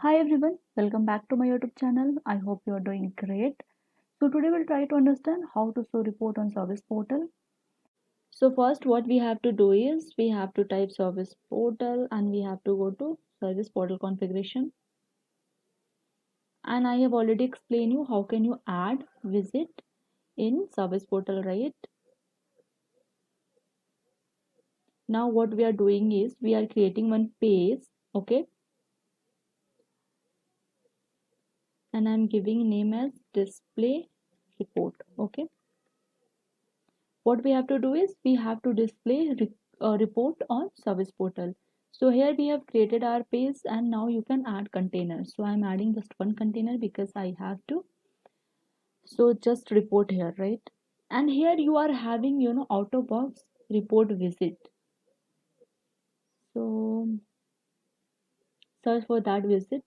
Hi everyone, welcome back to my YouTube channel. I hope you are doing great. So today we'll try to understand how to show report on service portal. So first what we have to do is we have to type service portal and we have to go to service portal configuration. And I have already explained you how can you add visit in service portal, right? Now what we are doing is we are creating one page, okay? And I'm giving name as display report, okay? What we have to do is we have to display a report on service portal. So here we have created our page and now you can add containers. So I'm adding just one container because I have to. So just report here, right? And here you are having, out of box report visit. So search for that visit.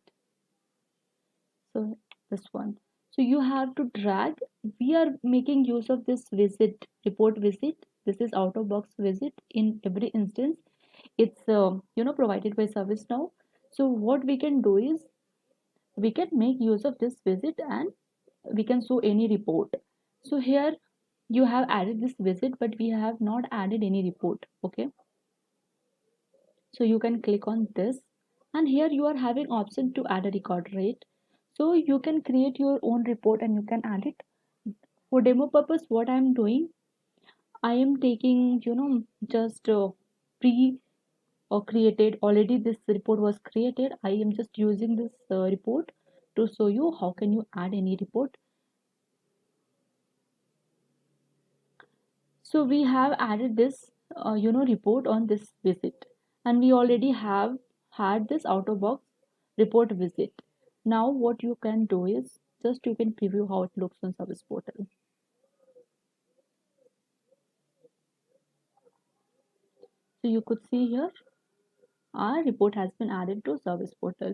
So this one. So you have to drag. We are making use of this visit, report visit. This is out of box visit in every instance. It's provided by ServiceNow. So what we can do is we can make use of this visit and we can show any report. So here you have added this visit but we have not added any report, okay? So you can click on this and here you are having option to add a record, right? So you can create your own report and you can add it. For demo purpose what I am doing, I am taking just pre or created already. This report was created. I am just using this report to show you how can you add any report. So we have added this report on this visit and we already have had this out of box report visit. Now what you can do is just you can preview how it looks on service portal. So you could see here our report has been added to service portal.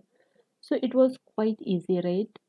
So it was quite easy, right?